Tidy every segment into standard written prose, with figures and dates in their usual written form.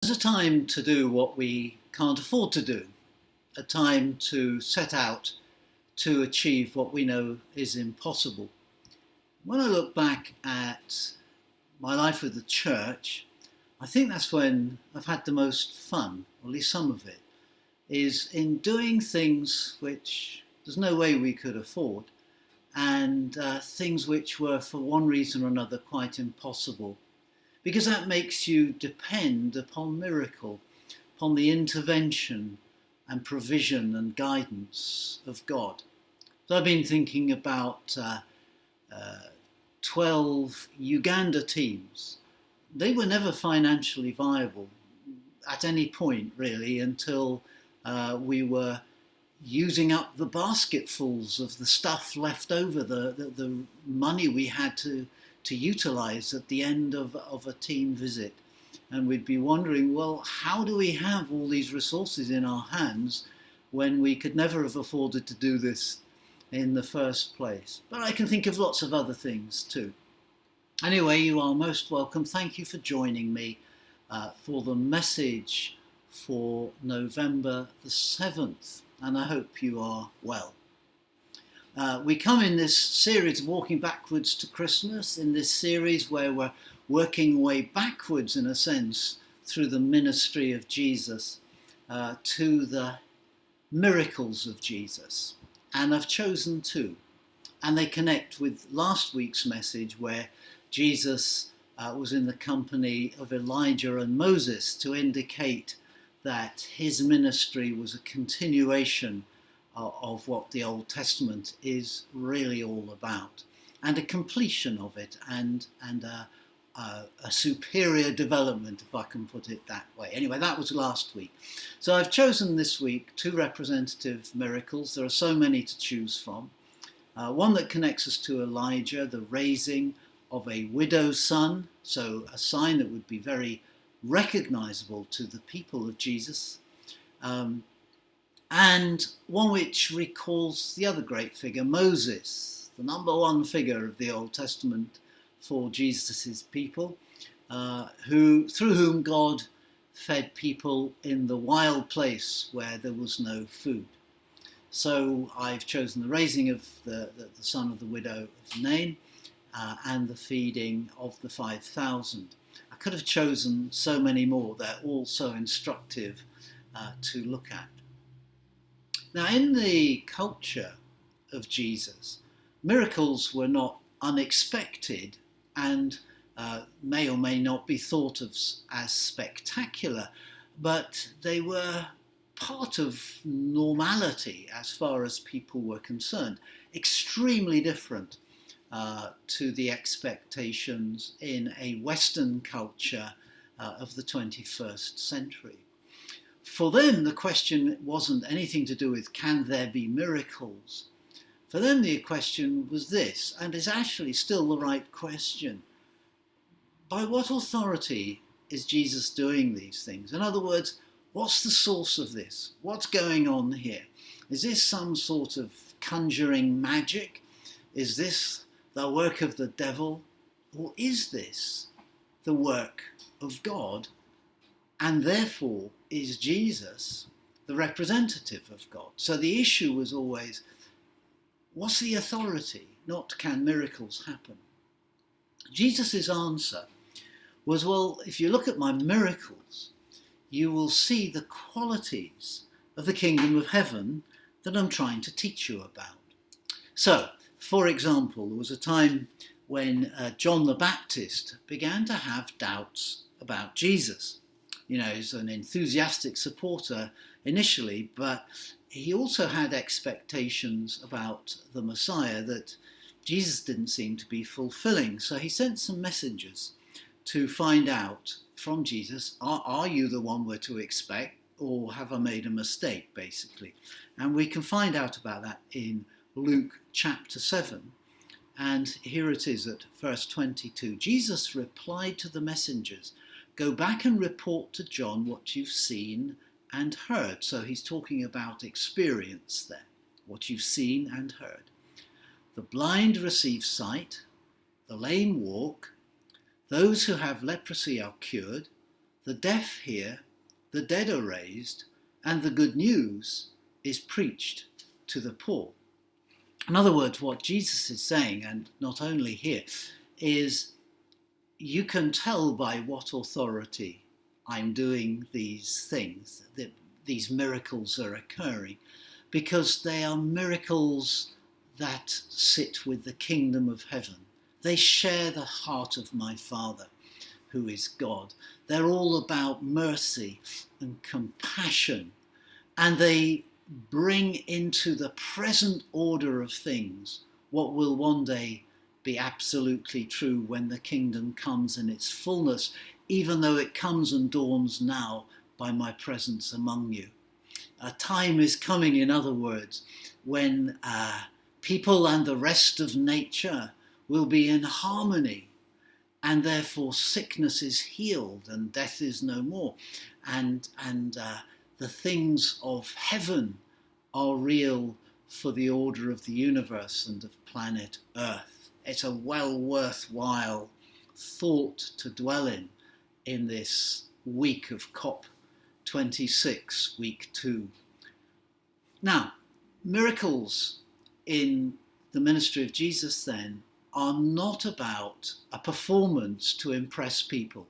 It's a time to do what we can't afford to do, a time to set out to achieve what we know is impossible. When I look back at my life with the church, I think that's when I've had the most fun, or at least some of it, is in doing things which there's no way we could afford, and things which were, for one reason or another, quite impossible. Because that makes you depend upon miracle, upon the intervention and provision and guidance of God. So I've been thinking about 12 Uganda teams. They were never financially viable at any point, really, until we were using up the basketfuls of the stuff left over, the money we had to utilise at the end of a team visit. And we'd be wondering, well, how do we have all these resources in our hands when we could never have afforded to do this in the first place? But I can think of lots of other things too. Anyway, you are most welcome. Thank you for joining me for the message for November the 7th, and I hope you are well. We come in this series of Walking Backwards to Christmas, in this series where we're working way backwards, in a sense, through the ministry of Jesus to the miracles of Jesus. And I've chosen two. And they connect with last week's message where Jesus was in the company of Elijah and Moses to indicate that his ministry was a continuation of what the Old Testament is really all about, and a completion of it, and a superior development, if I can put it that way. Anyway, that was last week. So I've chosen this week two representative miracles. There are so many to choose from. One that connects us to Elijah, the raising of a widow's son, so a sign that would be very recognizable to the people of Jesus. And one which recalls the other great figure, Moses, the number one figure of the Old Testament for Jesus' people, through whom God fed people in the wild place where there was no food. So I've chosen the raising of the son of the widow of Nain and the feeding of the 5,000. I could have chosen so many more. They're all so instructive to look at. Now, in the culture of Jesus, miracles were not unexpected and may or may not be thought of as spectacular, but they were part of normality as far as people were concerned, extremely different to the expectations in a Western culture of the 21st century. For them, the question wasn't anything to do with can there be miracles. For them, the question was this, and is actually still the right question. By what authority is Jesus doing these things? In other words, what's the source of this? What's going on here? Is this some sort of conjuring magic? Is this the work of the devil? Or is this the work of God? And therefore, is Jesus the representative of God? So the issue was always, what's the authority? Not can miracles happen? Jesus' answer was, well, if you look at my miracles, you will see the qualities of the kingdom of heaven that I'm trying to teach you about. So, for example, there was a time when John the Baptist began to have doubts about Jesus. You know, he's an enthusiastic supporter initially, but he also had expectations about the Messiah that Jesus didn't seem to be fulfilling. So he sent some messengers to find out from Jesus, are you the one we're to expect, or have I made a mistake, basically? And we can find out about that in Luke chapter 7. And here it is at verse 22. Jesus replied to the messengers, "Go back and report to John what you've seen and heard." So he's talking about experience there, what you've seen and heard. The blind receive sight, the lame walk, those who have leprosy are cured, the deaf hear, the dead are raised, and the good news is preached to the poor. In other words, what Jesus is saying, and not only here, is you can tell by what authority I'm doing these things, that these miracles are occurring, because they are miracles that sit with the kingdom of heaven. They share the heart of my Father, who is God. They're all about mercy and compassion, and they bring into the present order of things what will one day be absolutely true when the kingdom comes in its fullness, even though it comes and dawns now by my presence among you. A time is coming, in other words, when people and the rest of nature will be in harmony, and therefore sickness is healed and death is no more, and the things of heaven are real for the order of the universe and of planet Earth. It's a well worthwhile thought to dwell in this week of COP26, week 2. Now, miracles in the ministry of Jesus then are not about a performance to impress people.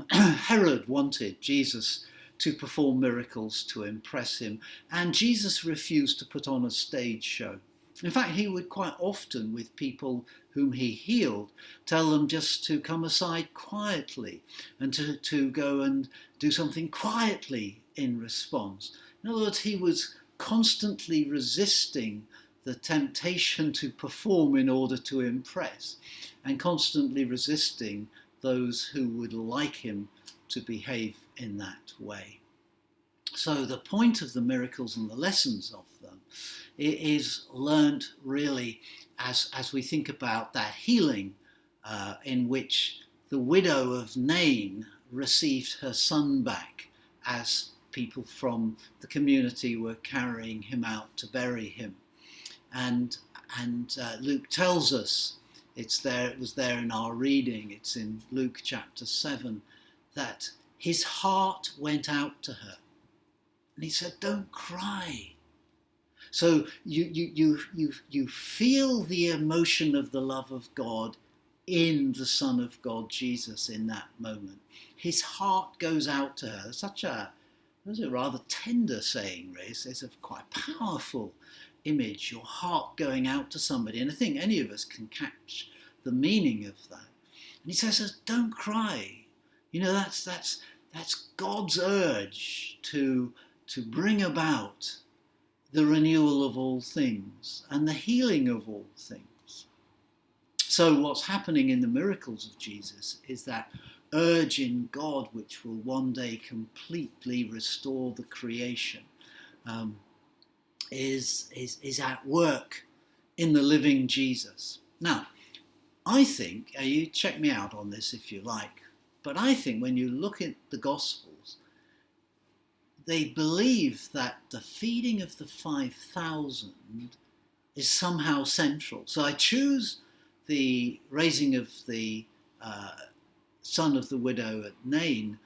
Herod wanted Jesus to perform miracles to impress him, and Jesus refused to put on a stage show. In fact, he would quite often, with people whom he healed, tell them just to come aside quietly and to go and do something quietly in response. In other words, he was constantly resisting the temptation to perform in order to impress, and constantly resisting those who would like him to behave in that way. So the point of the miracles and the lessons of them is learned really as we think about that healing in which the widow of Nain received her son back as people from the community were carrying him out to bury him. And Luke tells us, it was there in our reading, it's in Luke chapter 7, that his heart went out to her. And he said, don't cry. So you feel the emotion of the love of God in the Son of God, Jesus, in that moment. His heart goes out to her. Such a rather tender saying, really. It's a quite powerful image, your heart going out to somebody. And I think any of us can catch the meaning of that. And he says, don't cry. You know, that's God's urge to bring about the renewal of all things and the healing of all things. So what's happening in the miracles of Jesus is that urge in God which will one day completely restore the creation, is at work in the living Jesus. Now, I think, you check me out on this if you like, but I think when you look at the Gospels, they believe that the feeding of the 5,000 is somehow central. So I choose the raising of the son of the widow at Nain,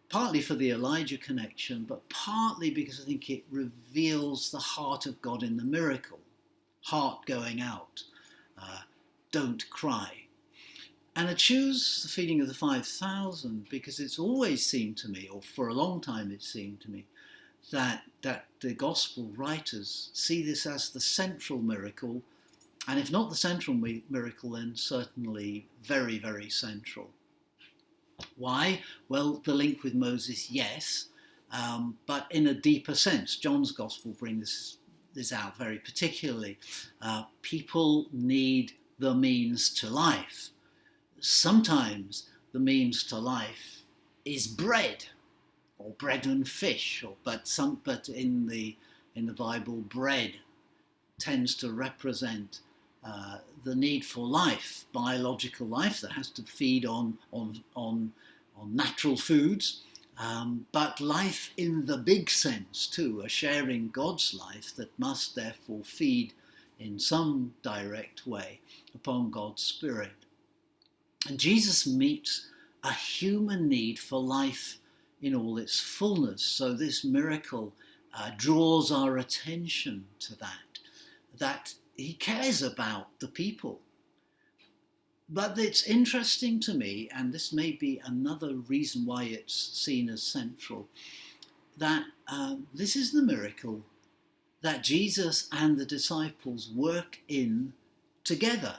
partly for the Elijah connection, but partly because I think it reveals the heart of God in the miracle. Heart going out. Don't cry. And I choose the feeding of the 5,000 because it's always seemed to me, or for a long time it seemed to me, that the gospel writers see this as the central miracle, and if not the central miracle, then certainly very, very central. Why? Well, the link with Moses, yes, but in a deeper sense. John's gospel brings this out very particularly. People need the means to life. Sometimes the means to life is bread, or bread and fish, but in the Bible, bread tends to represent the need for life, biological life that has to feed on natural foods, but life in the big sense too, a sharing God's life that must therefore feed in some direct way upon God's Spirit. And Jesus meets a human need for life in all its fullness. So this miracle draws our attention to that he cares about the people. But it's interesting to me, and this may be another reason why it's seen as central, that this is the miracle that Jesus and the disciples work in together.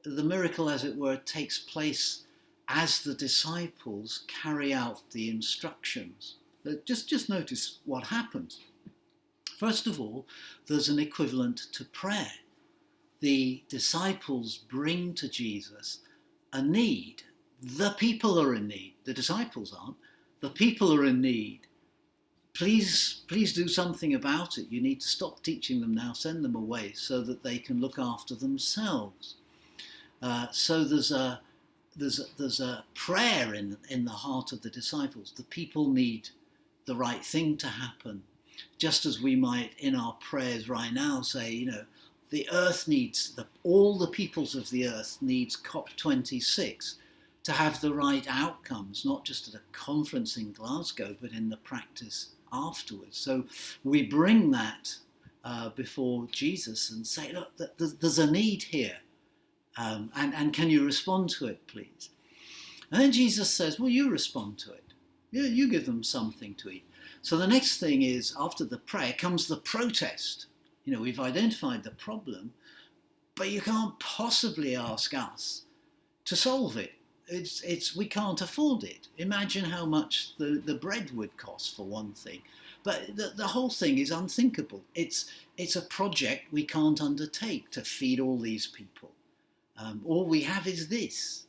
The miracle, as it were, takes place as the disciples carry out the instructions. Just notice what happens. First of all, there's an equivalent to prayer. The disciples bring to Jesus a need. The people are in need. The disciples aren't. The people are in need. Please do something about it. You need to stop teaching them now. Send them away so that they can look after themselves. So there's a prayer in the heart of the disciples. The people need the right thing to happen. Just as we might in our prayers right now say, the earth needs, all the peoples of the earth needs COP26 to have the right outcomes, not just at a conference in Glasgow, but in the practice afterwards. So we bring that before Jesus and say, look, there's a need here. And can you respond to it, please? And then Jesus says, well, you respond to it. You give them something to eat. So the next thing is, after the prayer comes the protest. We've identified the problem, but you can't possibly ask us to solve it. We can't afford it. Imagine how much the bread would cost, for one thing. But the whole thing is unthinkable. It's a project we can't undertake to feed all these people. All we have is this.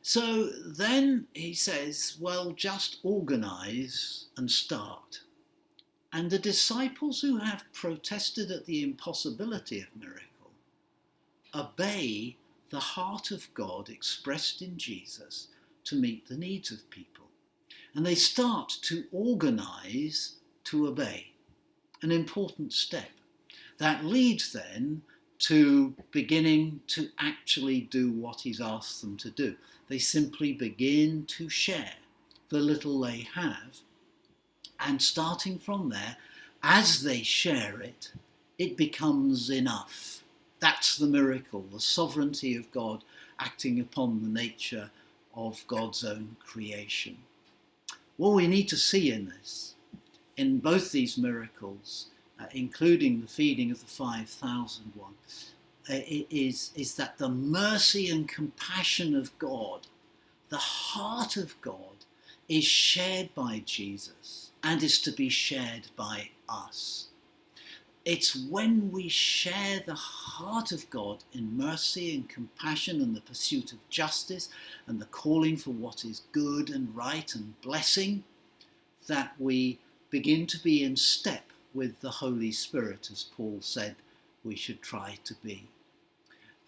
So then he says, well, just organise and start. And the disciples who have protested at the impossibility of miracle obey the heart of God expressed in Jesus to meet the needs of people. And they start to organise to obey, an important step. That leads then to beginning to actually do what he's asked them to do. They simply begin to share the little they have, and starting from there, as they share it, it becomes enough. That's the miracle, the sovereignty of God acting upon the nature of God's own creation. What we need to see in this, in both these miracles, including the feeding of the 5,000 one, is that the mercy and compassion of God, the heart of God, is shared by Jesus and is to be shared by us. It's when we share the heart of God in mercy and compassion and the pursuit of justice and the calling for what is good and right and blessing that we begin to be in step with the Holy Spirit, as Paul said we should try to be.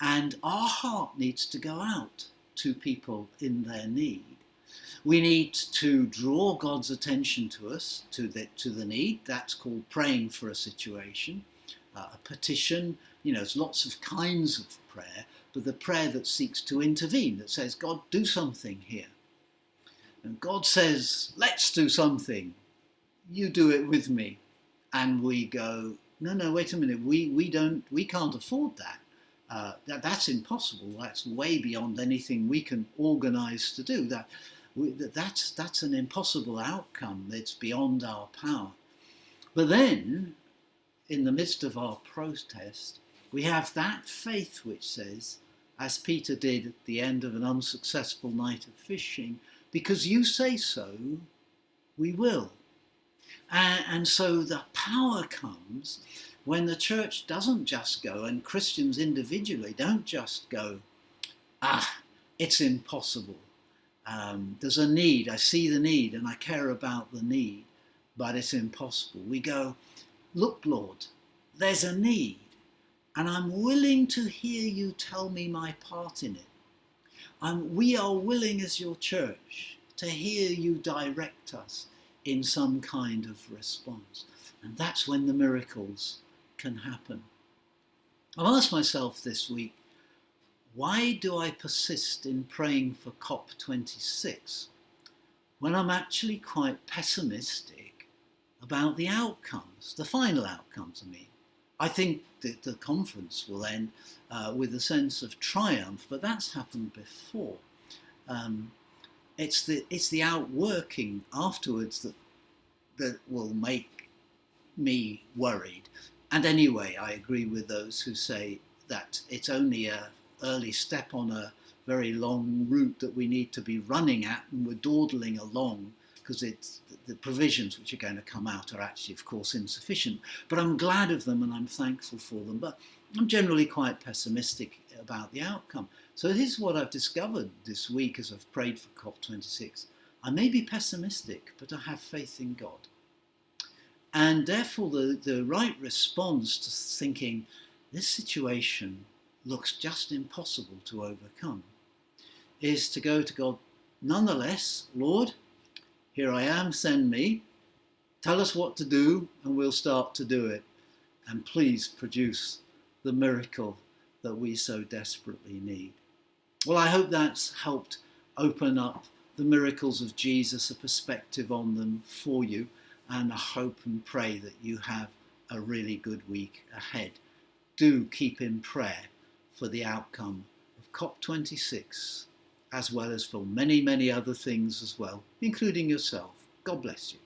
And our heart needs to go out to people in their need. We need to draw God's attention to us, to the need. That's called praying for a situation, a petition. There's lots of kinds of prayer, but the prayer that seeks to intervene, that says, God, do something here. And God says, let's do something. You do it with me. And we go, no, wait a minute. We can't afford that. That's impossible. That's way beyond anything we can organise to do. That's an impossible outcome. It's beyond our power. But then, in the midst of our protest, we have that faith which says, as Peter did at the end of an unsuccessful night of fishing, because you say so, we will. And so the power comes when the church doesn't just go, and Christians individually don't just go, it's impossible. There's a need, I see the need and I care about the need, but it's impossible. We go, look, Lord, there's a need and I'm willing to hear you tell me my part in it. We are willing as your church to hear you direct us in some kind of response. And that's when the miracles can happen. I've asked myself this week, why do I persist in praying for COP26 when I'm actually quite pessimistic about the outcomes, the final outcomes, I mean? I think that the conference will end with a sense of triumph, but that's happened before. It's the outworking afterwards that will make me worried. And anyway, I agree with those who say that it's only an early step on a very long route that we need to be running at, and we're dawdling along because it's the provisions which are going to come out are actually, of course, insufficient. But I'm glad of them and I'm thankful for them. But I'm generally quite pessimistic about the outcome. So this is what I've discovered this week as I've prayed for COP26. I may be pessimistic, but I have faith in God. And therefore the right response to thinking this situation looks just impossible to overcome is to go to God, nonetheless, Lord, here I am, send me, tell us what to do and we'll start to do it. And please produce the miracle that we so desperately need. Well, I hope that's helped open up the miracles of Jesus, a perspective on them for you. And I hope and pray that you have a really good week ahead. Do keep in prayer for the outcome of COP26, as well as for many, many other things as well, including yourself. God bless you.